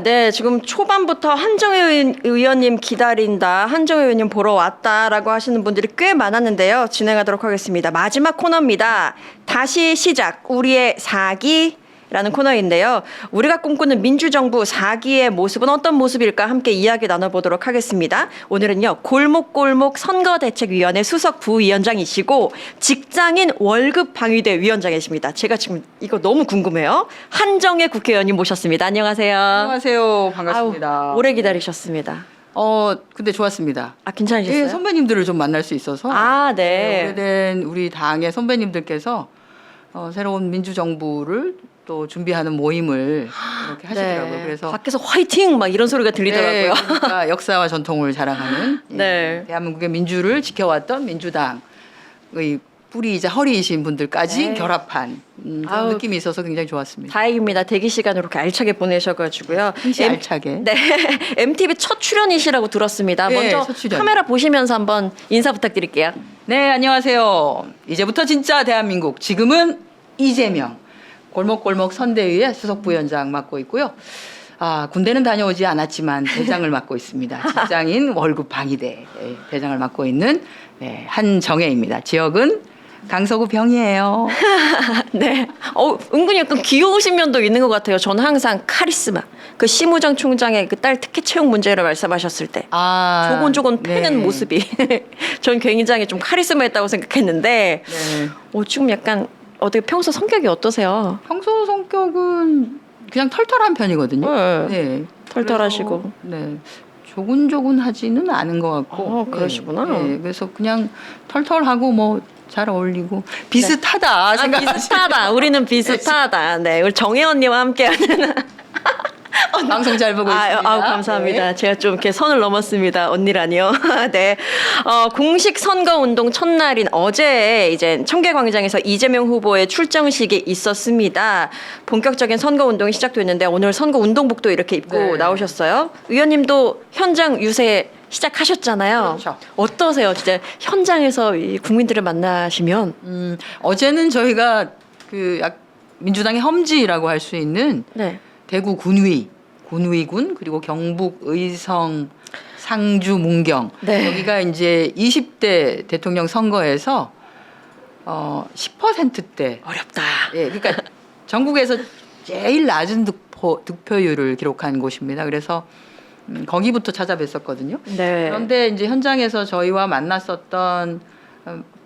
네. 지금 초반부터 한정혜 의원님 기다린다, 한정혜 의원님 보러 왔다라고 하시는 분들이 꽤 많았는데요. 진행하도록 하겠습니다. 마지막 코너입니다. 다시 시작, 우리의 4기. 라는 코너인데요. 우리가 꿈꾸는 민주정부 4기의 모습은 어떤 모습일까 함께 이야기 나눠보도록 하겠습니다. 오늘은요, 골목골목 선거대책위원회 수석 부위원장이시고 직장인 월급방위대 위원장이십니다. 제가 지금 이거 너무 궁금해요. 한정혜 국회의원님 모셨습니다. 안녕하세요. 안녕하세요. 반갑습니다. 아우, 오래 기다리셨습니다. 근데 좋았습니다. 괜찮으셨어요? 예, 선배님들을 좀 만날 수 있어서. 네. 오래된 우리 당의 선배님들께서 새로운 민주정부를 또 준비하는 모임을 이렇게 하시더라고요. 네. 그래서 밖에서 화이팅 막 이런 소리가 들리더라고요. 네, 그러니까 역사와 전통을 자랑하는 네. 대한민국의 민주를 지켜왔던 민주당의 뿌리이자 허리이신 분들까지 네. 결합한 그런 아우, 느낌이 있어서 굉장히 좋았습니다. 다행입니다. 대기 시간을 이렇게 알차게 보내셔가지고요. 알차게. 네, MTV 첫 출연이시라고 들었습니다. 네, 먼저 첫 출연. 카메라 보시면서 한번 인사 부탁드릴게요. 네, 안녕하세요. 이제부터 진짜 대한민국, 지금은 이재명 골목골목 선대위의 수석부위원장 맡고 있고요. 군대는 다녀오지 않았지만 대장을 맡고 있습니다. 직장인 월급 방위대 대장을 맡고 있는 한정혜입니다. 지역은 강서구 병이에요. 네, 은근히 약간 귀여우신 면도 있는 것 같아요. 저는 항상 카리스마, 그 심우정 총장의 그 딸 특혜 채용 문제를 말씀하셨을 때 조곤조곤 패는 네. 모습이 전 굉장히 좀 카리스마했다고 생각했는데 네. 지금 약간 어떻게 평소 성격이 어떠세요? 평소 성격은 그냥 털털한 편이거든요. 네. 털털하시고. 그래서, 네. 조근조근하지는 않은 것 같고. 그러시구나. 네. 그래서 그냥 털털하고 뭐 잘 어울리고 비슷하다 생각하시면 비슷하다. 우리는 비슷하다. 네, 우리 정혜 언니와 함께하는 방송 잘 보고 있습니다. 감사합니다. 네. 제가 좀 이렇게 선을 넘었습니다. 언니라니요. 네. 공식 선거운동 첫날인 어제 이제 청계광장에서 이재명 후보의 출정식이 있었습니다. 본격적인 선거운동이 시작됐는데 오늘 선거운동복도 이렇게 입고 네. 나오셨어요. 의원님도 현장 유세 시작하셨잖아요. 그렇죠. 어떠세요? 진짜 현장에서 이 국민들을 만나시면. 어제는 저희가 민주당의 험지라고 할 수 있는 네. 대구 군위군 그리고 경북 의성 상주 문경 네. 여기가 이제 20대 대통령 선거에서 10%대 어렵다. 그러니까 전국에서 제일 낮은 득표율을 기록한 곳입니다. 그래서 거기부터 찾아뵀었거든요. 네. 그런데 이제 현장에서 저희와 만났었던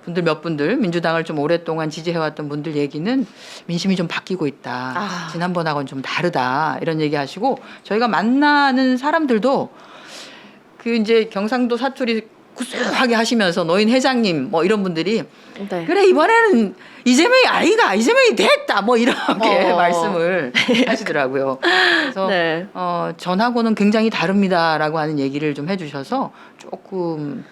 분들 민주당을 좀 오랫동안 지지해왔던 분들 얘기는 민심이 좀 바뀌고 있다. 지난번하고는 좀 다르다. 이런 얘기하시고 저희가 만나는 사람들도 이제 경상도 사투리 구수하게 하시면서 노인 회장님 뭐 이런 분들이 그래 이번에는 이재명이 아이가 이재명이 됐다 뭐 이렇게 말씀을 하시더라고요. 그래서 전하고는 굉장히 다릅니다라고 하는 얘기를 좀 해주셔서 조금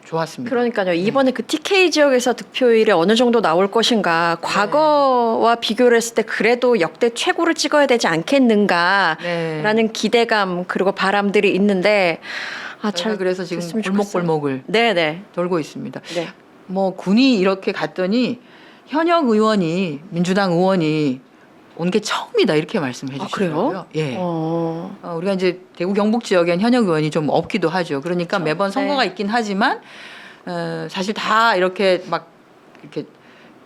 좋았습니다. 그러니까요. 이번에 그 TK 지역에서 득표율이 어느 정도 나올 것인가, 과거와 비교를 했을 때 그래도 역대 최고를 찍어야 되지 않겠는가라는 기대감 그리고 바람들이 있는데 잘 그래서 지금 골목골목을 돌고 있습니다. 네. 뭐 군이 이렇게 갔더니 현역 의원이 민주당 의원이 온 게 처음이다 이렇게 말씀해 주시더라고요. 그래요? 예. 우리가 이제 대구 경북 지역엔 현역 의원이 좀 없기도 하죠. 그러니까 매번 선거가 있긴 하지만 사실 다 이렇게 막 이렇게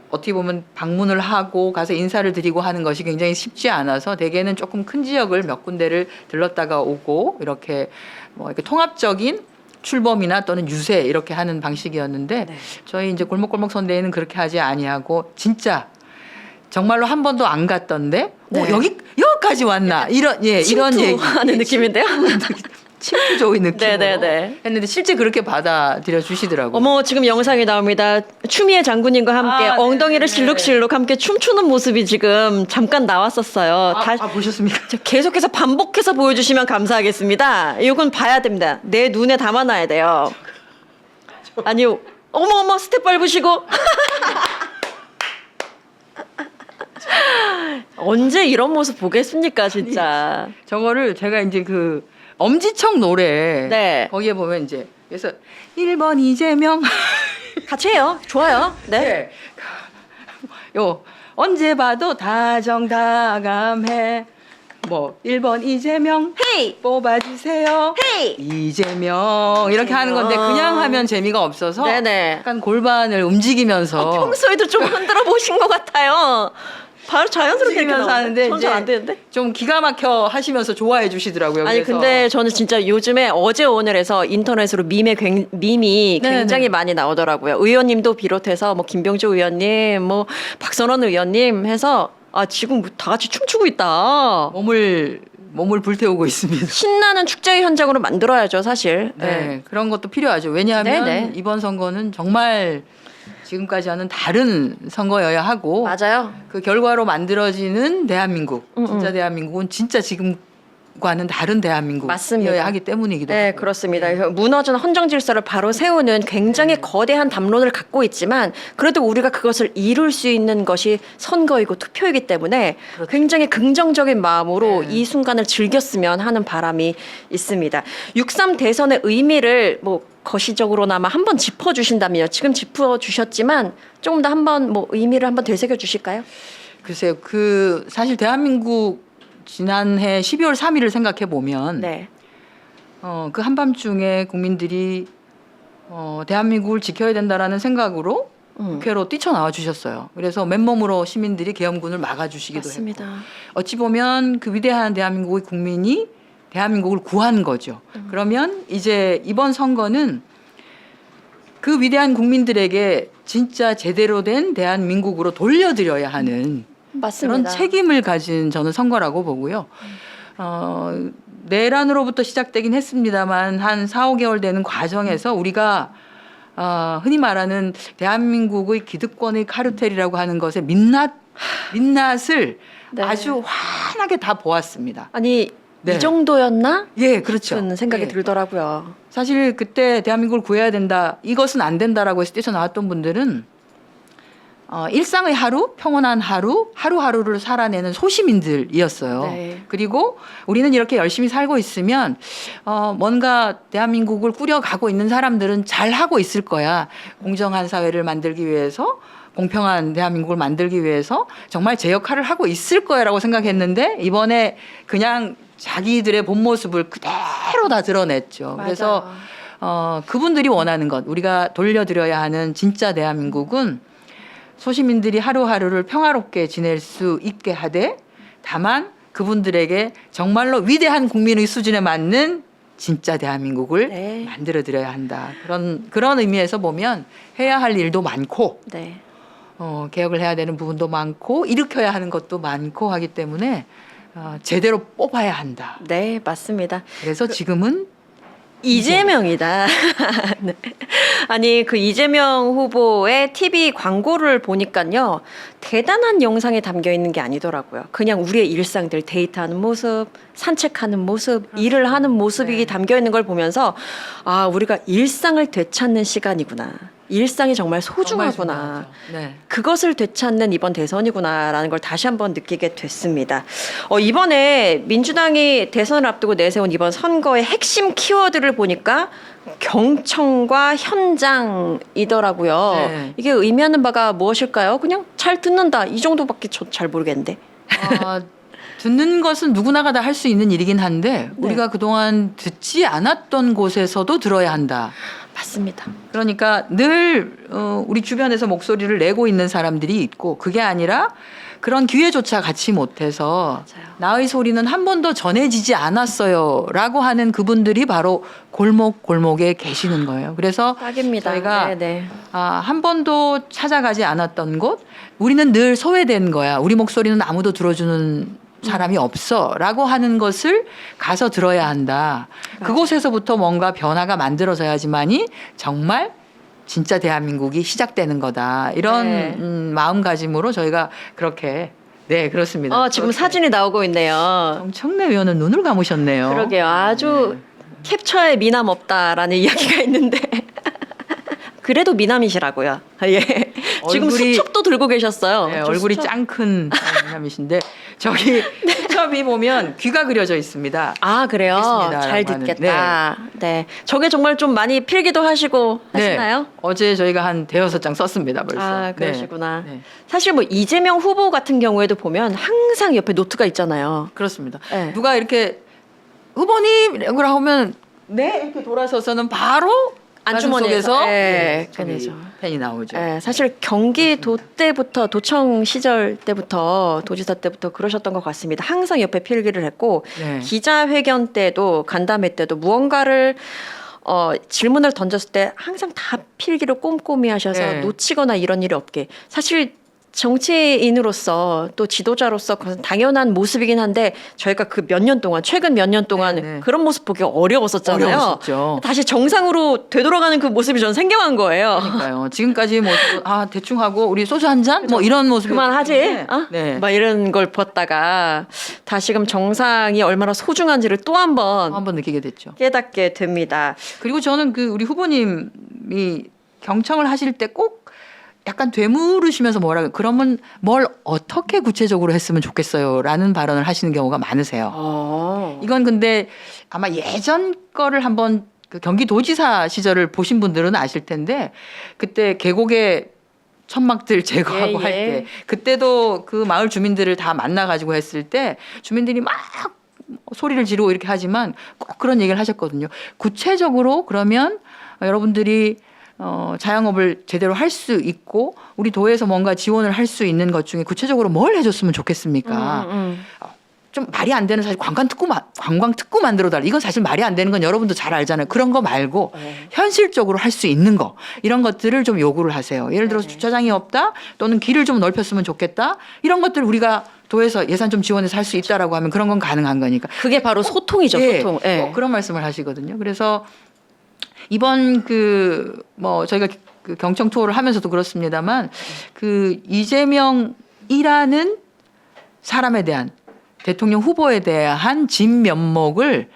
어떻게 보면 방문을 하고 가서 인사를 드리고 하는 것이 굉장히 쉽지 않아서 대개는 조금 큰 지역을 몇 군데를 들렀다가 오고 이렇게 뭐 이렇게 통합적인 출범이나 또는 유세 이렇게 하는 방식이었는데 저희 이제 골목골목 선대위는 그렇게 하지 아니하고 진짜 정말로 한 번도 안 갔던데 여기까지 왔나 이런 이런 얘기 하는 느낌인데요. 침투조의 느낌으로 네네네. 했는데 실제 그렇게 받아들여 주시더라고요. 어머, 지금 영상이 나옵니다. 추미애 장군님과 함께 엉덩이를 실룩실룩 함께 춤추는 모습이 지금 잠깐 나왔었어요. 보셨습니까? 계속해서 반복해서 보여주시면 감사하겠습니다. 이건 봐야 됩니다. 내 눈에 담아놔야 돼요. 아니요. 어머 스텝 밟으시고. 언제 이런 모습 보겠습니까, 진짜. 저거를 제가 이제 엄지척 노래 거기에 보면 이제 그래서 1번 이재명 같이 해요. 좋아요. 네. 요 언제 봐도 다정다감해 뭐 1번 이재명 헤이! 뽑아주세요. 헤이! 이재명 이렇게 하는 건데 그냥 하면 재미가 없어서 네네. 약간 골반을 움직이면서 평소에도 좀 흔들어 보신 것 같아요. 바로 자연스럽게 이렇게 움직이면서 하는데 나오는데 전안 되는데? 좀 기가 막혀 하시면서 좋아해 주시더라고요. 아니 그래서. 근데 저는 진짜 요즘에 어제 오늘에서 인터넷으로 밈이 네네. 굉장히 많이 나오더라고요. 의원님도 비롯해서 뭐 김병주 의원님, 뭐 박선원 의원님 해서 아 지금 다 같이 춤추고 있다. 몸을 불태우고 있습니다. 신나는 축제 현장으로 만들어야죠, 사실. 네, 그런 것도 필요하죠. 왜냐하면 네네. 이번 선거는 정말 지금까지와는 다른 선거여야 하고 맞아요. 그 결과로 만들어지는 대한민국, 진짜 대한민국은 진짜 지금과는 다른 대한민국이어야 맞습니다. 하기 때문이기도 네, 하고. 그렇습니다. 무너진 헌정 질서를 바로 세우는 굉장히 거대한 담론을 갖고 있지만 그래도 우리가 그것을 이룰 수 있는 것이 선거이고 투표이기 때문에 굉장히 긍정적인 마음으로 이 순간을 즐겼으면 하는 바람이 있습니다. 6.3 대선의 의미를 뭐 거시적으로나마 한번 짚어주신다면요. 지금 짚어주셨지만 조금 더 한번 뭐 의미를 한번 되새겨 주실까요? 글쎄요, 그 사실 대한민국 지난해 12월 3일을 생각해 보면 네. 그 한밤중에 국민들이 대한민국을 지켜야 된다라는 생각으로 국회로 뛰쳐나와 주셨어요. 그래서 맨몸으로 시민들이 계엄군을 막아주시기도 맞습니다. 했고 어찌 보면 그 위대한 대한민국의 국민이 대한민국을 구한 거죠. 그러면 이제 이번 선거는 그 위대한 국민들에게 진짜 제대로 된 대한민국으로 돌려드려야 하는 맞습니다. 그런 책임을 가진 저는 선거라고 보고요. 내란으로부터 시작되긴 했습니다만 한 4, 5개월 되는 과정에서 우리가 흔히 말하는 대한민국의 기득권의 카르텔이라고 하는 것의 민낯을 네. 아주 환하게 다 보았습니다. 아니 네. 이 정도였나? 예, 그렇죠. 싶은 생각이 예. 들더라고요. 사실 그때 대한민국을 구해야 된다, 이것은 안 된다라고 해서 뛰쳐나왔던 분들은 일상의 하루, 평온한 하루, 하루하루를 살아내는 소시민들이었어요. 네. 그리고 우리는 이렇게 열심히 살고 있으면 뭔가 대한민국을 꾸려가고 있는 사람들은 잘 하고 있을 거야. 공정한 사회를 만들기 위해서, 공평한 대한민국을 만들기 위해서 정말 제 역할을 하고 있을 거야라고 생각했는데 이번에 그냥 자기들의 본 모습을 그대로 다 드러냈죠. 그래서 그분들이 원하는 것, 우리가 돌려드려야 하는 진짜 대한민국은 소시민들이 하루하루를 평화롭게 지낼 수 있게 하되 다만 그분들에게 정말로 위대한 국민의 수준에 맞는 진짜 대한민국을 네. 만들어드려야 한다. 그런 의미에서 보면 해야 할 일도 많고 네. 개혁을 해야 되는 부분도 많고 일으켜야 하는 것도 많고 하기 때문에 제대로 뽑아야 한다. 네, 맞습니다. 그래서 지금은 이재명이다. 네. 아니 그 이재명 후보의 TV 광고를 보니까요 대단한 영상이 담겨 있는 게 아니더라고요. 그냥 우리의 일상들 데이트하는 모습, 산책하는 모습, 일을 하는 모습이 네. 담겨 있는 걸 보면서 아 우리가 일상을 되찾는 시간이구나. 일상이 정말 소중하구나. 정말 중요하죠. 네. 그것을 되찾는 이번 대선이구나라는 걸 다시 한번 느끼게 됐습니다. 이번에 민주당이 대선을 앞두고 내세운 이번 선거의 핵심 키워드를 보니까 경청과 현장이더라고요. 네. 이게 의미하는 바가 무엇일까요? 그냥 잘 듣는다 이 정도밖에 저 잘 모르겠는데. 듣는 것은 누구나가 다 할 수 있는 일이긴 한데 네. 우리가 그동안 듣지 않았던 곳에서도 들어야 한다. 맞습니다. 그러니까 늘 우리 주변에서 목소리를 내고 있는 사람들이 있고 그게 아니라 그런 기회조차 갖지 못해서 맞아요. 나의 소리는 한 번도 전해지지 않았어요 라고 하는 그분들이 바로 골목골목에 계시는 거예요. 그래서 딱입니다. 저희가 네네. 한 번도 찾아가지 않았던 곳, 우리는 늘 소외된 거야. 우리 목소리는 아무도 들어주는 사람이 없어 라고 하는 것을 가서 들어야 한다. 그곳에서부터 뭔가 변화가 만들어져야지만이 정말 진짜 대한민국이 시작되는 거다. 이런 네. 마음가짐으로 저희가 그렇게 네 그렇습니다. 지금 그렇게. 사진이 나오고 있네요. 정청래 의원은 눈을 감으셨네요. 그러게요. 아주 캡처에 미남 없다라는 이야기가 있는데 그래도 미남이시라고요. 예. 지금 얼굴이- 수첩도 들고 계셨어요. 네, 저 얼굴이 수첩- 짱 큰 사람이신데 저기 수첩이 보면 귀가 그려져 있습니다. 아, 그래요? 알겠습니다라고 잘 하는. 듣겠다. 네. 저게 정말 좀 많이 필기도 하시고 하시나요? 어제 저희가 한 대여섯 장 썼습니다 벌써. 아, 그러시구나. 네. 사실 뭐 이재명 후보 같은 경우에도 보면 항상 옆에 노트가 있잖아요. 그렇습니다. 네. 누가 이렇게 후보님 이라고 하면 네 이렇게 돌아서서는 바로 안주머니에서 저기 펜이 나오죠. 사실 경기도 때부터 도청 시절 때부터 도지사 때부터 그러셨던 것 같습니다. 항상 옆에 필기를 했고 네. 기자회견 때도 간담회 때도 무언가를 질문을 던졌을 때 항상 다 필기를 꼼꼼히 하셔서 네. 놓치거나 이런 일이 없게 사실 정치인으로서 또 지도자로서 그건 당연한 모습이긴 한데 저희가 그 몇 년 동안 최근 몇 년 동안 네. 그런 모습 보기 어려웠었잖아요. 어려웠었죠. 다시 정상으로 되돌아가는 그 모습이 저는 생경한 거예요. 그러니까요. 지금까지 뭐 대충 하고 우리 소주 한 잔 뭐 이런 모습 그만하지? 네. 막 이런 걸 봤다가 다시금 정상이 얼마나 소중한지를 또 한 번 한번 느끼게 됐죠. 깨닫게 됩니다. 그리고 저는 그 우리 후보님이 경청을 하실 때 꼭 약간 되물으시면서 그러면 뭘 어떻게 구체적으로 했으면 좋겠어요라는 발언을 하시는 경우가 많으세요. 이건 근데 아마 예전 거를 한번 그 경기도지사 시절을 보신 분들은 아실 텐데 그때 계곡에 천막들 제거하고 예, 할 예. 때 그때도 그 마을 주민들을 다 만나가지고 했을 때 주민들이 막 소리를 지르고 이렇게 하지만 꼭 그런 얘기를 하셨거든요. 구체적으로 그러면 여러분들이 자영업을 제대로 할 수 있고 우리 도에서 뭔가 지원을 할 수 있는 것 중에 구체적으로 뭘 해줬으면 좋겠습니까? 좀 말이 안 되는 사실 관광특구 만들어달라. 이건 사실 말이 안 되는 건 여러분도 잘 알잖아요. 그런 거 말고 현실적으로 할 수 있는 거 이런 것들을 좀 요구를 하세요. 예를 들어서 주차장이 없다 또는 길을 좀 넓혔으면 좋겠다. 이런 것들 우리가 도에서 예산 좀 지원해서 할 수 있다라고 하면 그런 건 가능한 거니까. 그게 바로 소통이죠. 소통. 예. 그런 말씀을 하시거든요. 그래서 이번 저희가 그 경청 투어를 하면서도 그렇습니다만 그 이재명이라는 사람에 대한 대통령 후보에 대한 진면목을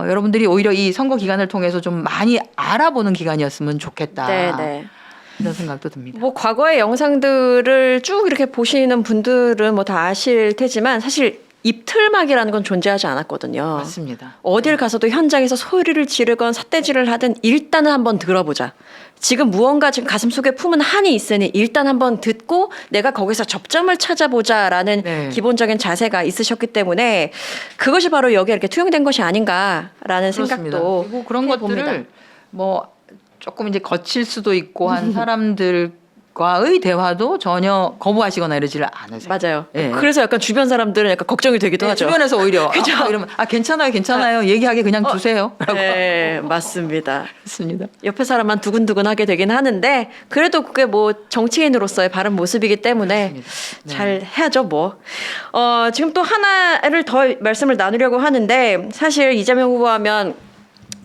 여러분들이 오히려 이 선거 기간을 통해서 좀 많이 알아보는 기간이었으면 좋겠다. 네. 이런 생각도 듭니다. 뭐 과거의 영상들을 쭉 이렇게 보시는 분들은 뭐 다 아실 테지만 사실 입틀막이라는 건 존재하지 않았거든요. 맞습니다. 어딜 가서도 현장에서 소리를 지르건 삿대질을 하든 일단은 한번 들어보자. 지금 무언가 지금 가슴속에 품은 한이 있으니 일단 한번 듣고 내가 거기서 접점을 찾아보자라는 네. 기본적인 자세가 있으셨기 때문에 그것이 바로 여기에 이렇게 투영된 것이 아닌가라는 그렇습니다. 생각도 그리고 그런 해봅니다. 것들을 뭐 조금 이제 거칠 수도 있고 한 사람들과의 대화도 전혀 거부하시거나 이러지를 않으세요. 맞아요. 예. 그래서 약간 주변 사람들은 약간 걱정이 되기도 하죠. 주변에서 오히려 그죠? 이러면 괜찮아요. 얘기하게 그냥 두세요. 라고 네, 맞습니다. 했습니다. 옆에 사람만 두근두근하게 되긴 하는데 그래도 그게 뭐 정치인으로서의 바른 모습이기 때문에 그렇습니다. 네. 잘 해야죠 뭐. 지금 또 하나를 더 말씀을 나누려고 하는데 사실 이재명 후보하면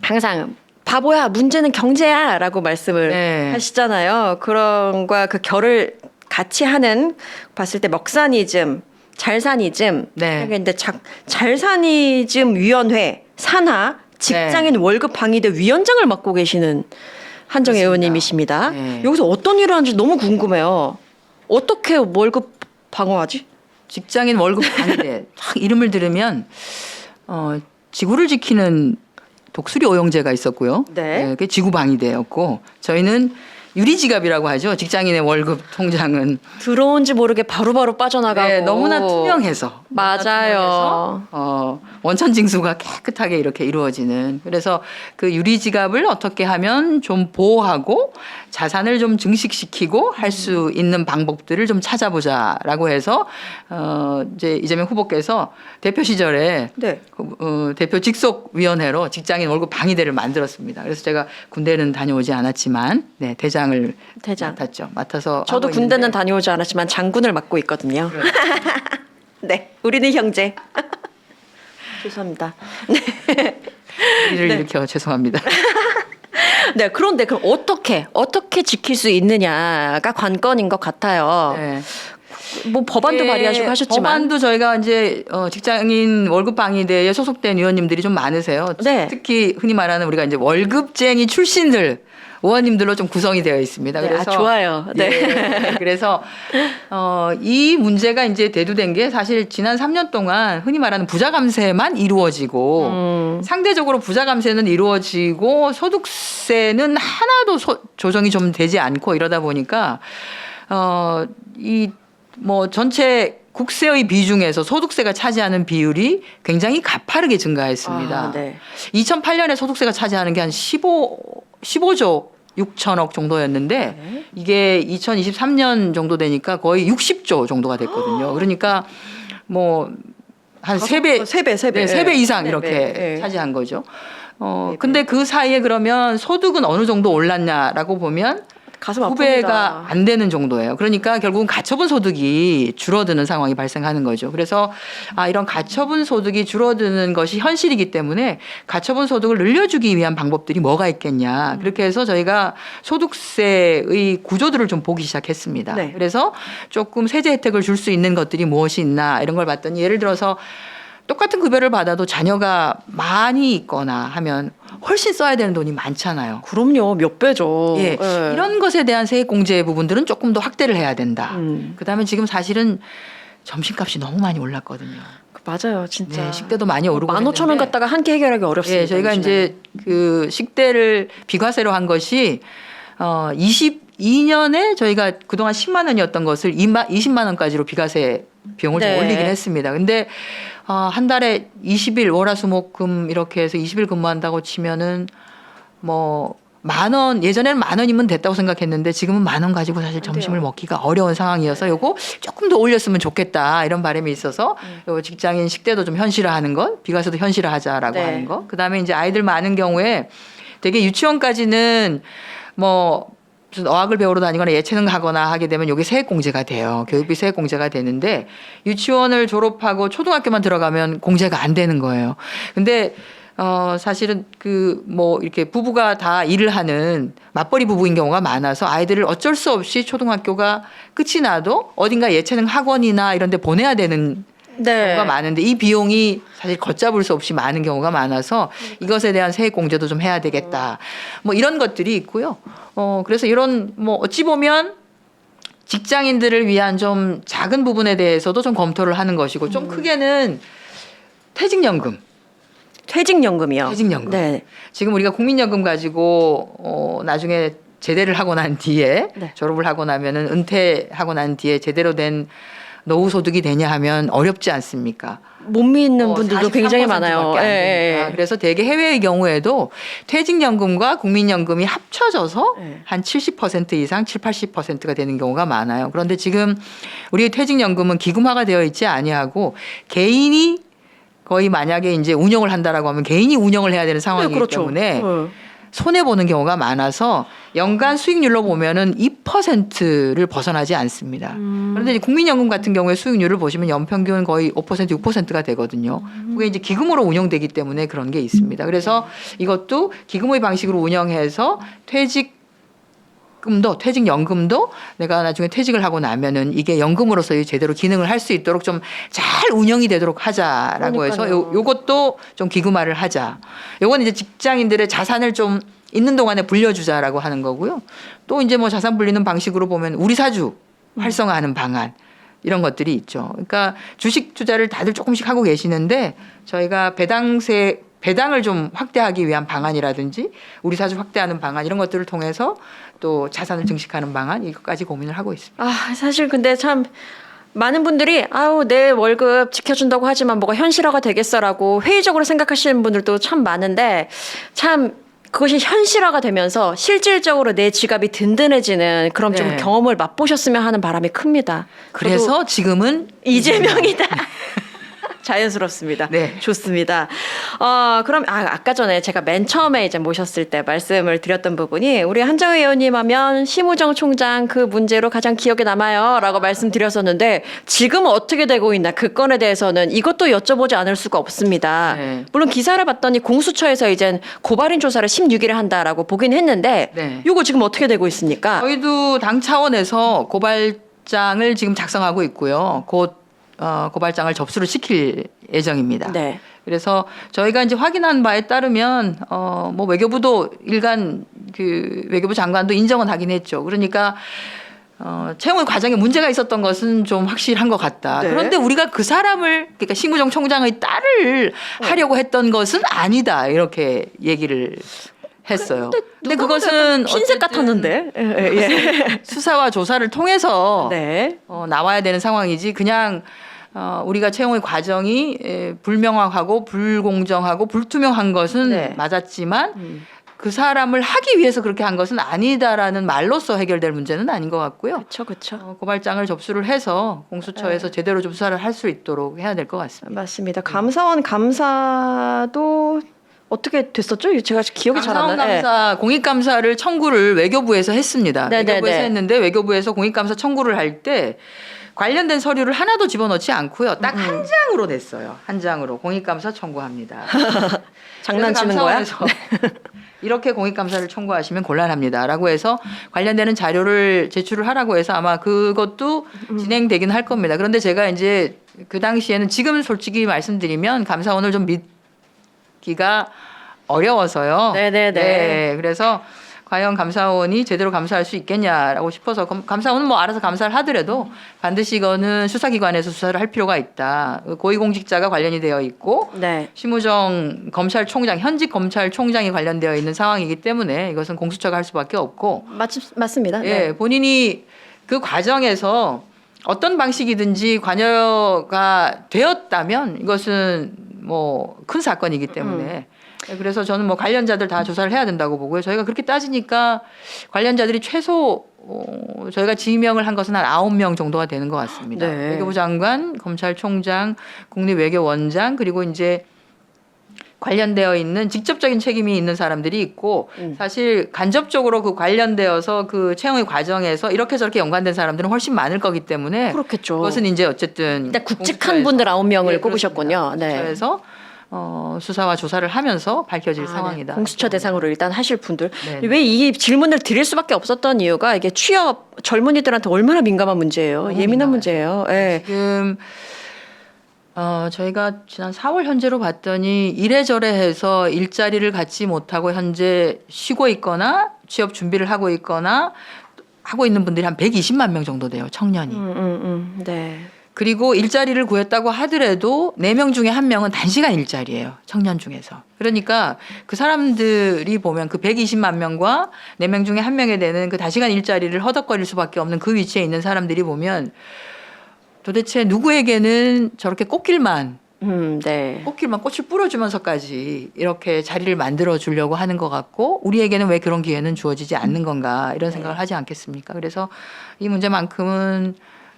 항상 바보야 문제는 경제야라고 말씀을 네. 하시잖아요. 그런과 그 결을 같이 하는 봤을 때 먹사니즘, 잘사니즘 네. 하겠는데 잘사니즘 위원회 산하 직장인 월급 방위대 위원장을 맡고 계시는 한정혜 그렇습니다. 의원님이십니다. 네. 여기서 어떤 일을 하는지 너무 궁금해요. 어떻게 월급 방어하지? 직장인 월급 방위대 딱 이름을 들으면 지구를 지키는 독수리 오영제가 있었고요. 네. 그게 지구 방위대였고 저희는 유리지갑이라고 하죠. 직장인의 월급 통장은 들어온지 모르게 바로바로 빠져나가고 네, 너무나 투명해서 맞아요. 원천 징수가 깨끗하게 이렇게 이루어지는 그래서 그 유리지갑을 어떻게 하면 좀 보호하고 자산을 좀 증식시키고 할 수 있는 방법들을 좀 찾아보자라고 해서 이제 이재명 후보께서 대표 시절에 네. 대표 직속 위원회로 직장인 월급 방위대를 만들었습니다. 그래서 제가 군대는 다녀오지 않았지만 네, 대장 맡았죠. 맡아서 저도 하고 군대는 있는데 다녀오지 않았지만 장군을 맡고 있거든요. 네, 우리는 형제. 죄송합니다. 일을 네. 일으켜 죄송합니다. 네, 그런데 그럼 어떻게 지킬 수 있느냐가 관건인 것 같아요. 네. 뭐 법안도 예, 발의하시고 하셨지만 법안도 저희가 이제 직장인 월급방위대에 소속된 의원님들이 좀 많으세요. 네. 특히 흔히 말하는 우리가 이제 월급쟁이 출신들 의원님들로 좀 구성이 되어 있습니다. 네, 그래서 좋아요. 네. 예, 그래서 이 문제가 이제 대두된 게 사실 지난 3년 동안 흔히 말하는 부자 감세만 이루어지고 상대적으로 부자 감세는 이루어지고 소득세는 하나도 조정이 좀 되지 않고 이러다 보니까 이 뭐 전체 국세의 비중에서 소득세가 차지하는 비율이 굉장히 가파르게 증가했습니다. 아, 네. 2008년에 소득세가 차지하는 게 한 15조 6천억 정도였는데 네. 이게 2023년 정도 되니까 거의 60조 정도가 됐거든요. 그러니까 뭐 한 세배 세 배. 네, 3배 이상 네, 이렇게 네, 네. 차지한 거죠. 네, 근데 그 사이에 그러면 소득은 어느 정도 올랐냐라고 보면 가슴 아픕니다. 9배가 안 되는 정도예요. 그러니까 결국은 가처분 소득이 줄어드는 상황이 발생하는 거죠. 그래서 이런 가처분 소득이 줄어드는 것이 현실이기 때문에 가처분 소득을 늘려주기 위한 방법들이 뭐가 있겠냐. 그렇게 해서 저희가 소득세의 구조들을 좀 보기 시작했습니다. 네. 그래서 조금 세제 혜택을 줄 수 있는 것들이 무엇이 있나 이런 걸 봤더니 예를 들어서 똑같은 급여를 받아도 자녀가 많이 있거나 하면 훨씬 써야 되는 돈이 많잖아요. 그럼요. 몇 배죠. 예, 예. 이런 것에 대한 세액 공제 부분들은 조금 더 확대를 해야 된다. 그다음에 지금 사실은 점심값이 너무 많이 올랐거든요. 맞아요. 진짜. 네, 식대도 많이 오르고 15,000원 했는데 갖다가 한 끼 해결하기 어렵습니다. 예, 저희가 요즘에는. 이제 그 식대를 비과세로 한 것이 22년에 저희가 그동안 10만 원이었던 것을 20만 원까지로 비과세 비용을 네. 좀 올리긴 했습니다. 근데 한 달에 20일 월화수목금 이렇게 해서 20일 근무한다고 치면은 뭐 10,000원 예전에는 10,000원이면 됐다고 생각했는데 지금은 10,000원 가지고 사실 점심을 먹기가 어려운 상황이어서 요거 조금 더 올렸으면 좋겠다 이런 바람이 있어서 요 직장인 식대도 좀 현실화하는 것, 비과세도 현실화하자라고 네. 하는 것. 그다음에 이제 아이들 많은 경우에 되게 유치원까지는 뭐 무슨 어학을 배우러 다니거나 예체능 하거나 하게 되면 이게 세액 공제가 돼요. 교육비 세액 공제가 되는데 유치원을 졸업하고 초등학교만 들어가면 공제가 안 되는 거예요. 근데 사실은 그 뭐 이렇게 부부가 다 일을 하는 맞벌이 부부인 경우가 많아서 아이들을 어쩔 수 없이 초등학교가 끝이 나도 어딘가 예체능 학원이나 이런 데 보내야 되는 네. 경우가 많은데 이 비용이 사실 걷잡을 수 없이 많은 경우가 많아서 이것에 대한 세액 공제도 좀 해야 되겠다. 뭐 이런 것들이 있고요. 그래서 이런 뭐 어찌 보면 직장인들을 위한 좀 작은 부분에 대해서도 좀 검토를 하는 것이고 좀 크게는 퇴직연금. 퇴직연금이요. 퇴직연금. 네. 지금 우리가 국민연금 가지고 나중에 제대를 하고 난 뒤에 네. 졸업을 하고 나면은 은퇴하고 난 뒤에 제대로 된 노후 소득이 되냐 하면 어렵지 않습니까? 못 믿는 분들도 43% 굉장히 많아요. 밖에 안 예, 되니까. 예. 그래서 대개 해외의 경우에도 퇴직연금과 국민연금이 합쳐져서 네. 한 70% 이상, 80%가 되는 경우가 많아요. 그런데 지금 우리 퇴직연금은 기금화가 되어 있지 아니하고 개인이 거의 만약에 이제 운영을 한다라고 하면 개인이 운영을 해야 되는 상황이기 네, 그렇죠. 때문에 손해 보는 경우가 많아서 연간 수익률로 보면은 2%를 벗어나지 않습니다. 그런데 이제 국민연금 같은 경우에 수익률을 보시면 연평균 거의 5%, 6%가 되거든요. 그게 이제 기금으로 운영되기 때문에 그런 게 있습니다. 그래서 이것도 기금의 방식으로 운영해서 퇴직연금도 내가 나중에 퇴직을 하고 나면은 이게 연금으로서 제대로 기능을 할 수 있도록 좀 잘 운영이 되도록 하자라고 해서 그러니까요. 요것도 좀 기금화를 하자. 요건 이제 직장인들의 자산을 좀 있는 동안에 불려주자라고 하는 거고요. 또 이제 뭐 자산 불리는 방식으로 보면 우리 사주 활성화하는 방안 이런 것들이 있죠. 그러니까 주식 투자를 다들 조금씩 하고 계시는데 저희가 배당을 좀 확대하기 위한 방안이라든지 우리 사주 확대하는 방안 이런 것들을 통해서 또 자산을 증식하는 방안 이것까지 고민을 하고 있습니다. 사실 근데 참 많은 분들이 내 월급 지켜준다고 하지만 뭐가 현실화가 되겠어라고 회의적으로 생각하시는 분들도 참 많은데 참 그것이 현실화가 되면서 실질적으로 내 지갑이 든든해지는 그런 좀 네. 경험을 맛보셨으면 하는 바람이 큽니다. 그래서 지금은 이재명이다. 자연스럽습니다. 네. 좋습니다. 그럼 아까 전에 제가 맨 처음에 이제 모셨을 때 말씀을 드렸던 부분이 우리 한정희 의원님 하면 심우정 총장 그 문제로 가장 기억에 남아요라고 말씀드렸었는데 지금 어떻게 되고 있나 그 건에 대해서는 이것도 여쭤보지 않을 수가 없습니다. 네. 물론 기사를 봤더니 공수처에서 이젠 고발인 조사를 16일에 한다라고 보긴 했는데 네. 이거 지금 어떻게 되고 있습니까? 저희도 당 차원에서 고발 고발장을 지금 작성하고 있고요. 곧 고발장을 접수를 시킬 예정입니다. 네. 그래서 저희가 이제 확인한 바에 따르면 뭐 외교부도 일간 그 외교부 장관도 인정은 하긴 했죠. 그러니까 채용의 과정에 문제가 있었던 것은 좀 확실한 것 같다. 네. 그런데 우리가 그 사람을 그러니까 신구정 총장의 딸을 하려고 했던 것은 아니다 이렇게 얘기를 했어요. 근데 그것은 흰색 어쨌든 같았는데. 예. 수사와 조사를 통해서 네. 나와야 되는 상황이지 그냥 우리가 채용의 과정이 불명확하고 불공정하고 불투명한 것은 네. 맞았지만 그 사람을 하기 위해서 그렇게 한 것은 아니다라는 말로써 해결될 문제는 아닌 것 같고요. 그렇죠. 고발장을 접수를 해서 공수처에서 제대로 좀 수사를 할 수 있도록 해야 될 것 같습니다. 맞습니다. 감사원 감사도 어떻게 됐었죠? 제가 기억이 잘 안 감사원 나요. 감사 공익감사를 청구를 외교부에서 했습니다. 네네네. 외교부에서 했는데 외교부에서 공익감사 청구를 할 때 관련된 서류를 하나도 집어넣지 않고요. 딱 한 장으로 냈어요. 한 장으로 공익감사 청구합니다. 장난치는 거야? 그래서 감사원에서 이렇게 공익감사를 청구하시면 곤란합니다라고 해서 관련되는 자료를 제출을 하라고 해서 아마 그것도 진행되긴 할 겁니다. 그런데 제가 이제 그 당시에는 지금 솔직히 말씀드리면 감사원을 좀 믿기가 어려워서요. 네네네. 네, 그래서 과연 감사원이 제대로 감사할 수 있겠냐라고 싶어서 감사원은 뭐 알아서 감사를 하더라도 반드시 이거는 수사기관에서 수사를 할 필요가 있다. 고위공직자가 관련이 되어 있고 네. 심우정 검찰총장 현직 검찰총장이 관련되어 있는 상황이기 때문에 이것은 공수처가 할 수밖에 없고 맞습니다. 예, 네. 본인이 그 과정에서 어떤 방식이든지 관여가 되었다면 이것은 뭐 큰 사건이기 때문에 그래서 저는 뭐 관련자들 다 조사를 해야 된다고 보고요. 저희가 그렇게 따지니까 관련자들이 최소 저희가 지명을 한 것은 한 9명 정도가 되는 것 같습니다. 네. 외교부 장관, 검찰총장, 국립외교원장 그리고 이제 관련되어 있는 직접적인 책임이 있는 사람들이 있고 사실 간접적으로 그 관련되어서 그 채용의 과정에서 이렇게 저렇게 연관된 사람들은 훨씬 많을 거기 때문에 그렇겠죠. 그것은 이제 어쨌든 일단 굵직한 분들 9명을 예, 꼽으셨군요. 그렇습니다. 네. 공수처에서 수사와 조사를 하면서 밝혀질 상황이다. 네. 공수처 대상으로 일단 하실 분들. 네. 왜 이 질문을 드릴 수밖에 없었던 이유가 이게 취업 젊은이들한테 얼마나 민감한 문제예요. 너무 예민한 민감하죠. 문제예요. 예. 지금 저희가 지난 4월 현재로 봤더니 이래저래 해서 일자리를 갖지 못하고 현재 쉬고 있거나 취업 준비를 하고 있거나 하고 있는 분들이 한 120만 명 정도 돼요. 청년이. 네. 그리고 일자리를 구했다고 하더라도 4명 중에 1명은 단시간 일자리예요. 청년 중에서. 그러니까 그 사람들이 보면 그 120만 명과 4명 중에 1명에 되는 그 단시간 일자리를 허덕거릴 수밖에 없는 그 위치에 있는 사람들이 보면 도대체 누구에게는 저렇게 꽃길만 네. 꽃을 뿌려주면서까지 이렇게 자리를 만들어 주려고 하는 것 같고 우리에게는 왜 그런 기회는 주어지지 않는 건가 이런 생각을 하지 않겠습니까? 그래서 이 문제만큼은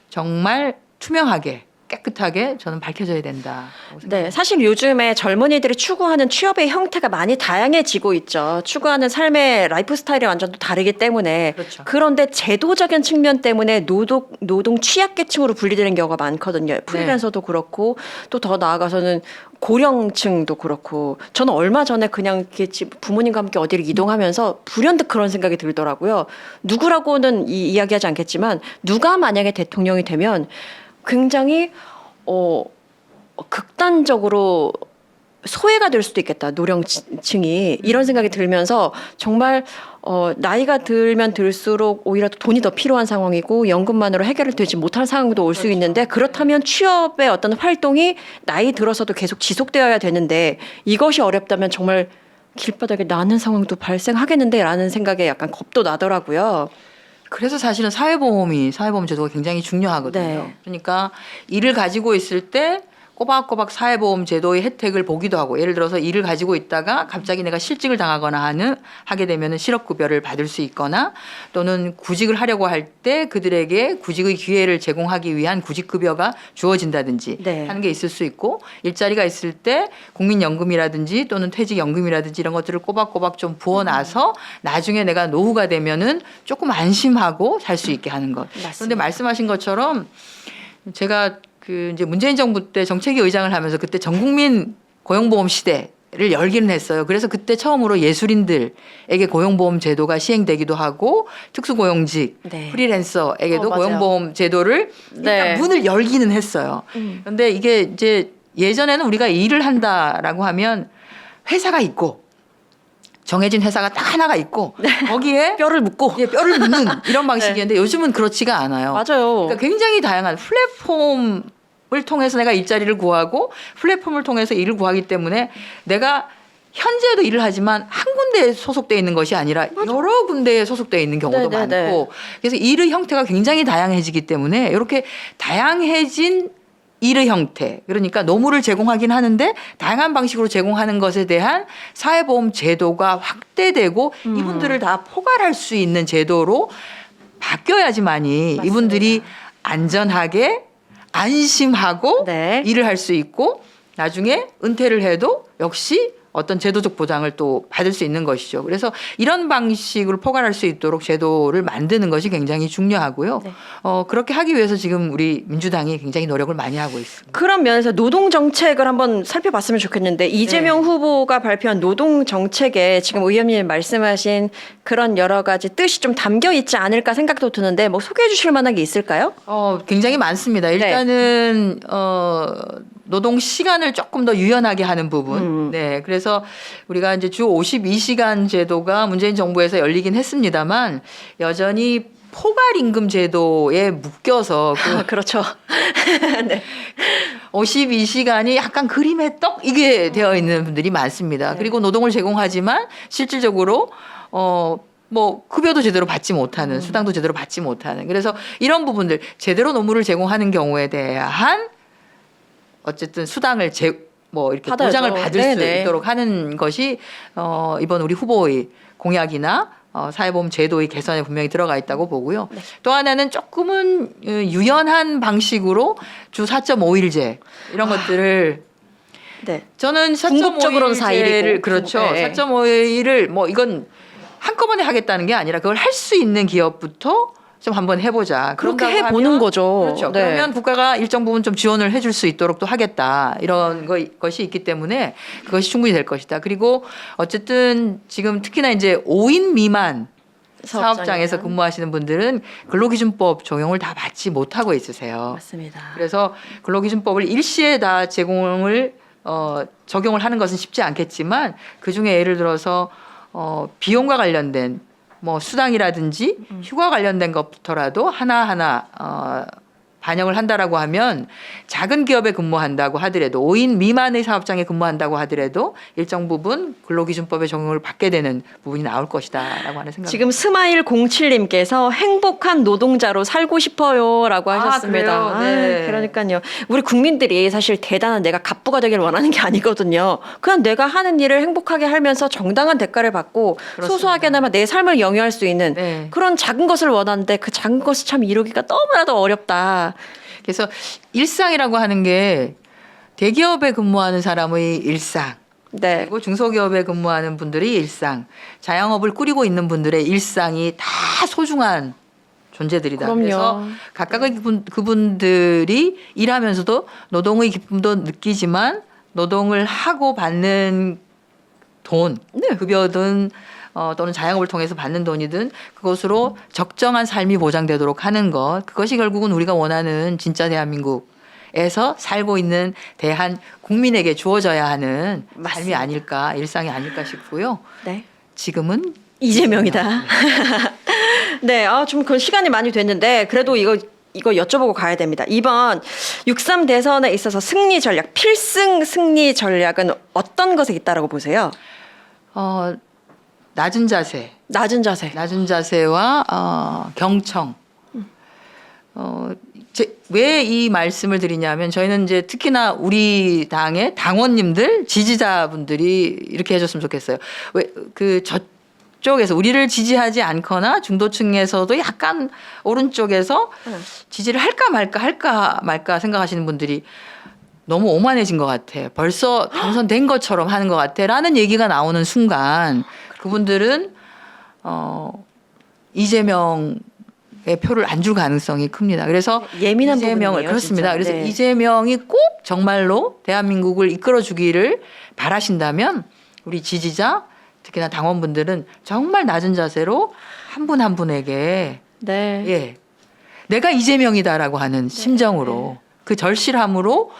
정말 투명하게 깨끗하게 저는 밝혀져야 된다. 네, 사실 요즘에 젊은이들이 추구하는 취업의 형태가 많이 다양해지고 있죠. 추구하는 삶의 라이프 스타일이 완전 또 다르기 때문에. 그렇죠. 그런데 제도적인 측면 때문에 노동 취약계층으로 분리되는 경우가 많거든요. 프리랜서도 그렇고 또 더 나아가서는 고령층도 그렇고. 저는 얼마 전에 그냥 이렇게 부모님과 함께 어디를 이동하면서 불현듯 그런 생각이 들더라고요. 누구라고는 이야기하지 않겠지만 누가 만약에 대통령이 되면 굉장히 극단적으로 소외가 될 수도 있겠다. 노령층이 이런 생각이 들면서 정말 나이가 들면 들수록 오히려 돈이 더 필요한 상황이고 연금만으로 해결되지 못할 상황도 올 수 있는데 그렇다면 취업의 어떤 활동이 나이 들어서도 계속 지속되어야 되는데 이것이 어렵다면 정말 길바닥에 나는 상황도 발생하겠는데라는 생각에 약간 겁도 나더라고요. 그래서 사실은 사회보험 제도가 굉장히 중요하거든요. 네. 그러니까 일을 가지고 있을 때 꼬박꼬박 사회보험 제도의 혜택을 보기도 하고 예를 들어서 일을 가지고 있다가 갑자기 내가 실직을 당하거나 하게 되면 실업급여를 받을 수 있거나 또는 구직을 하려고 할 때 그들에게 구직의 기회를 제공하기 위한 구직급여가 주어진다든지 네. 하는 게 있을 수 있고 일자리가 있을 때 국민연금이라든지 또는 퇴직연금이라든지 이런 것들을 꼬박꼬박 좀 부어놔서 나중에 내가 노후가 되면은 조금 안심하고 살 수 있게 하는 것. 맞습니다. 그런데 말씀하신 것처럼 제가 그 이제 문재인 정부 때 정책위 의장을 하면서 그때 전국민 고용보험 시대 를 열기는 했어요. 그래서 그때 처음으로 예술인들에게 고용보험 제도가 시행되기도 하고 특수고용직, 네. 프리랜서에게도 맞아요. 고용보험 제도를 일단 네. 문을 열기는 했어요. 그런데 이게 이제 예전에는 우리가 일을 한다라고 하면 회사가 있고 정해진 회사가 딱 하나가 있고 거기에 뼈를 묻고. 예, 뼈를 묻는 이런 방식이었는데 요즘은 그렇지가 않아요. 맞아요. 그러니까 굉장히 다양한 플랫폼을 통해서 내가 일자리를 구하고 플랫폼을 통해서 일을 구하기 때문에 내가 현재도 일을 하지만 한 군데에 소속돼 있는 것이 아니라 여러 군데에 소속돼 있는 경우도 네네네. 많고 그래서 일의 형태가 굉장히 다양해지기 때문에 이렇게 다양해진 일의 형태 그러니까 노무를 제공하긴 하는데 다양한 방식으로 제공하는 것에 대한 사회보험 제도가 확대되고 이분들을 다 포괄할 수 있는 제도로 바뀌어야지만이 맞습니다. 이분들이 안전하게 안심하고 네. 일을 할 수 있고 나중에 은퇴를 해도 역시 어떤 제도적 보장을 또 받을 수 있는 것이죠. 그래서 이런 방식으로 포괄할 수 있도록 제도를 만드는 것이 굉장히 중요하고요. 네. 그렇게 하기 위해서 지금 우리 민주당이 굉장히 노력을 많이 하고 있습니다. 그런 면에서 노동 정책을 한번 살펴봤으면 좋겠는데 이재명 후보가 발표한 노동 정책에 지금 의원님 말씀하신 그런 여러 가지 뜻이 좀 담겨 있지 않을까 생각도 드는데 뭐 소개해 주실 만한 게 있을까요? 굉장히 많습니다. 일단은 노동 시간을 조금 더 유연하게 하는 부분. 네. 그래서 우리가 이제 주 52시간 제도가 문재인 정부에서 열리긴 했습니다만 여전히 포괄 임금 제도에 묶여서 그렇죠. 네. 52시간이 약간 그림의 떡 이게 되어 있는 분들이 많습니다. 네. 그리고 노동을 제공하지만 실질적으로 뭐 급여도 제대로 받지 못하는 수당도 제대로 받지 못하는 그래서 이런 부분들 제대로 노무를 제공하는 경우에 대한 어쨌든 수당을 이렇게 받아야죠. 보장을 받을 수 네네. 있도록 하는 것이 이번 우리 후보의 공약이나 사회보험 제도의 개선에 분명히 들어가 있다고 보고요. 네. 또 하나는 조금은 유연한 방식으로 주 4.5일제 이런 것들을 네. 저는 궁극적으로는 4.5일제를 4일이고. 그렇죠. 네. 4.5일을 뭐 이건 한꺼번에 하겠다는 게 아니라 그걸 할 수 있는 기업부터 좀 한번 해보자. 그렇게 그런다고 해보는 하면 거죠. 그렇죠. 네. 그러면 국가가 일정 부분 좀 지원을 해줄 수 있도록 또 하겠다. 이런 것이 있기 때문에 그것이 충분히 될 것이다. 그리고 어쨌든 지금 특히나 이제 5인 미만 사업장에서 근무하시는 분들은 근로기준법 적용을 다 받지 못하고 있으세요. 맞습니다. 그래서 근로기준법을 일시에 다 적용을 하는 것은 쉽지 않겠지만 그 중에 예를 들어서 비용과 관련된 뭐 수당이라든지 휴가 관련된 것부터라도 하나하나 반영을 한다라고 하면 작은 기업에 근무한다고 하더라도 5인 미만의 사업장에 근무한다고 하더라도 일정 부분 근로기준법의 적용을 받게 되는 부분이 나올 것이다라고 하는 생각. 지금 스마일 07님께서 행복한 노동자로 살고 싶어요라고 하셨습니다. 그래요? 네. 그러니까요. 우리 국민들이 사실 대단한 내가 갑부가 되길 원하는 게 아니거든요. 그냥 내가 하는 일을 행복하게 하면서 정당한 대가를 받고 그렇습니다. 소소하게나마 내 삶을 영위할 수 있는 네. 그런 작은 것을 원하는데 그 작은 것을 참 이루기가 너무나도 어렵다. 그래서 일상이라고 하는 게 대기업에 근무하는 사람의 일상, 네. 그리고 중소기업에 근무하는 분들의 일상, 자영업을 꾸리고 있는 분들의 일상이 다 소중한 존재들이다. 그럼요. 그래서 각각의 그분들이 일하면서도 노동의 기쁨도 느끼지만 노동을 하고 받는 돈, 급여든 또는 자영업을 통해서 받는 돈이든 그것으로 적정한 삶이 보장되도록 하는 것, 그것이 결국은 우리가 원하는 진짜 대한민국에서 살고 있는 대한 국민에게 주어져야 하는 삶이 맞습니다. 아닐까, 일상이 아닐까 싶고요. 네. 지금은 이재명이다. 네, 좀 그 시간이 많이 됐는데 그래도 이거 여쭤보고 가야 됩니다. 이번 6.3 대선에 있어서 승리 전략, 필승 승리 전략은 어떤 것에 있다라고 보세요? 낮은 자세, 낮은 자세. 낮은 자세와 경청. 왜 이 말씀을 드리냐면 저희는 이제 특히나 우리 당의 당원님들, 지지자분들이 이렇게 해줬으면 좋겠어요. 왜 저쪽에서 우리를 지지하지 않거나 중도층에서도 약간 오른쪽에서 지지를 할까 말까 생각하시는 분들이 너무 오만해진 것 같아. 벌써 당선된 것처럼 하는 것 같아.라는 얘기가 나오는 순간 그분들은 이재명에 표를 안 줄 가능성이 큽니다. 그래서 예민한 이재명을 부분이에요, 그렇습니다. 진짜. 그래서 네. 이재명이 꼭 정말로 대한민국을 이끌어주기를 바라신다면 우리 지지자 특히나 당원분들은 정말 낮은 자세로 한 분 한 분에게 네. 예 내가 이재명이다라고 하는 심정으로 그 절실함으로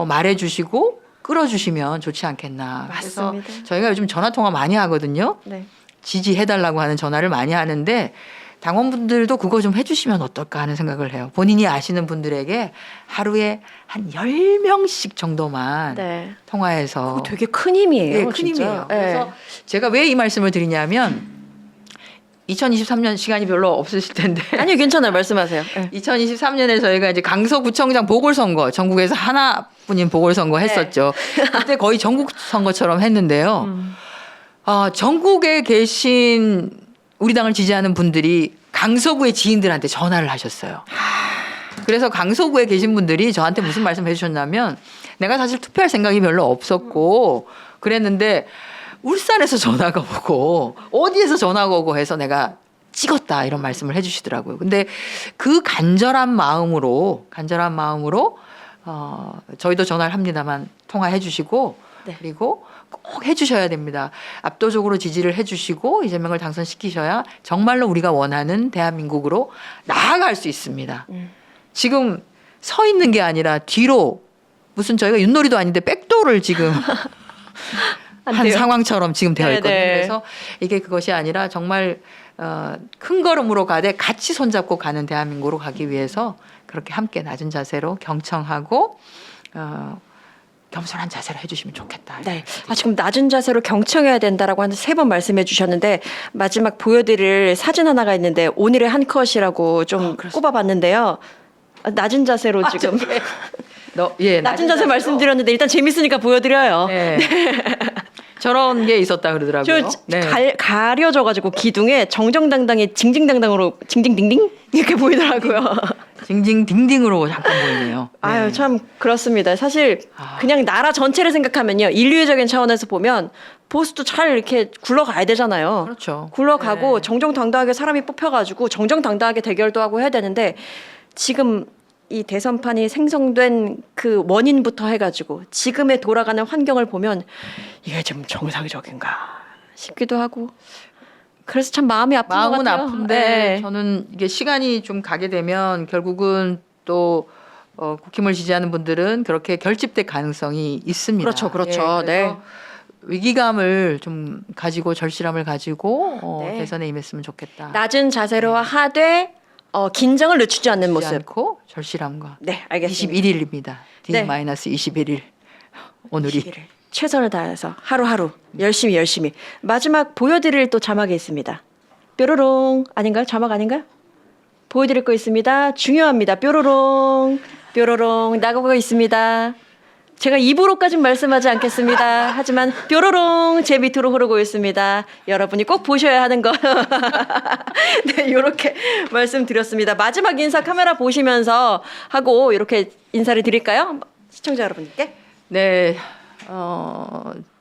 말해주시고 끌어주시면 좋지 않겠나. 맞습니다. 그래서 저희가 요즘 전화 통화 많이 하거든요. 네. 지지해달라고 하는 전화를 많이 하는데 당원분들도 그거 좀 해주시면 어떨까 하는 생각을 해요. 본인이 아시는 분들에게 하루에 한 10명씩 정도만 네. 통화해서 그거 되게 큰 힘이에요. 네, 큰 진짜. 힘이에요. 네. 그래서 제가 왜 이 말씀을 드리냐면 2023년 시간이 별로 없으실 텐데 아니요, 괜찮아요. 말씀하세요. 네. 2023년에 저희가 이제 강서구청장 보궐선거 전국에서 하나뿐인 보궐선거 했었죠. 그때 거의 전국 선거처럼 했는데요. 전국에 계신 우리 당을 지지하는 분들이 강서구의 지인들한테 전화를 하셨어요. 그래서 강서구에 계신 분들이 저한테 무슨 말씀 해주셨냐면 내가 사실 투표할 생각이 별로 없었고 그랬는데 울산에서 전화가 오고 어디에서 전화가 오고 해서 내가 찍었다 이런 말씀을 해주시더라고요. 근데 그 간절한 마음으로 저희도 전화를 합니다만 통화해 주시고 네. 그리고 꼭 해주셔야 됩니다. 압도적으로 지지를 해주시고 이재명을 당선시키셔야 정말로 우리가 원하는 대한민국으로 나아갈 수 있습니다. 지금 서 있는 게 아니라 뒤로 무슨 저희가 윷놀이도 아닌데 백도를 지금 안 한 돼요. 상황처럼 지금 되어 있거든요. 네네. 그래서 이게 그것이 아니라 정말 큰 걸음으로 가되 같이 손잡고 가는 대한민국으로 가기 위해서 그렇게 함께 낮은 자세로 경청하고 겸손한 자세로 해주시면 좋겠다. 네. 지금 낮은 자세로 경청해야 된다라고 한 3번 말씀해 주셨는데 마지막 보여드릴 사진 하나가 있는데 오늘의 한 컷이라고 좀 꼽아봤는데요. 낮은 자세로 지금 낮은 자세 말씀드렸는데 일단 재밌으니까 보여드려요. 네. 저런 게 있었다 그러더라고요. 가려져가지고 기둥에 정정당당히 징징당당으로 징징딩딩 이렇게 보이더라고요. 징징딩딩으로 잠깐 보이네요. 아유 참 그렇습니다. 사실 그냥 나라 전체를 생각하면요 인류적인 차원에서 보면 보수도 잘 이렇게 굴러가야 되잖아요. 그렇죠. 굴러가고 정정당당하게 사람이 뽑혀가지고 정정당당하게 대결도 하고 해야 되는데 지금 이 대선판이 생성된 그 원인부터 해가지고 지금의 돌아가는 환경을 보면 이게 좀 정상적인가 싶기도 하고 그래서 참 마음이 아픈 것 마음은 같아요. 아픈데 네. 저는 이게 시간이 좀 가게 되면 결국은 또 국힘을 지지하는 분들은 그렇게 결집될 가능성이 있습니다. 그렇죠, 그렇죠. 그래서 네. 위기감을 좀 가지고 절실함을 가지고 네. 대선에 임했으면 좋겠다. 낮은 자세로 하되 긴장을 늦추지 않는 모습. 모습. 않고 절실함과. 네, 알겠습니다. 21일입니다. 네. D-21일 오늘이. 21일. 최선을 다해서 하루하루 열심히 마지막 보여드릴 또 자막이 있습니다. 뾰로롱 아닌가요? 자막 아닌가요? 보여드릴 거 있습니다. 중요합니다. 뾰로롱 나가고 있습니다. 제가 입으로까지는 말씀하지 않겠습니다. 하지만 뾰로롱 제 밑으로 흐르고 있습니다. 여러분이 꼭 보셔야 하는 거. 네, 이렇게 말씀드렸습니다. 마지막 인사 카메라 보시면서 하고 이렇게 인사를 드릴까요? 시청자 여러분께. 네,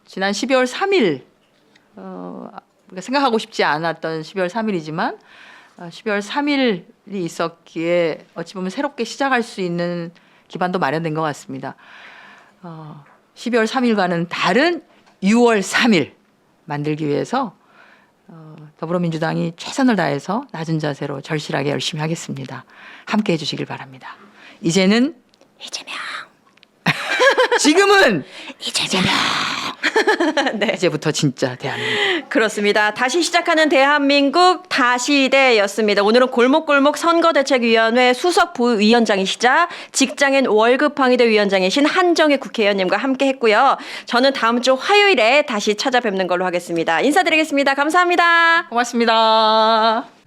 지난 12월 3일 우리가 생각하고 싶지 않았던 12월 3일이지만 12월 3일이 있었기에 어찌 보면 새롭게 시작할 수 있는 기반도 마련된 것 같습니다. 12월 3일과는 다른 6월 3일 만들기 위해서 더불어민주당이 최선을 다해서 낮은 자세로 절실하게 열심히 하겠습니다. 함께 해주시길 바랍니다. 이제는 이재명. 지금은 이재명. 네. 이제부터 진짜 대한민국. 그렇습니다. 다시 시작하는 대한민국 다시대였습니다. 오늘은 골목골목 선거대책위원회 수석 부위원장이시자 직장인 월급항의대 위원장이신 한정희 국회의원님과 함께 했고요. 저는 다음 주 화요일에 다시 찾아뵙는 걸로 하겠습니다. 인사드리겠습니다. 감사합니다. 고맙습니다.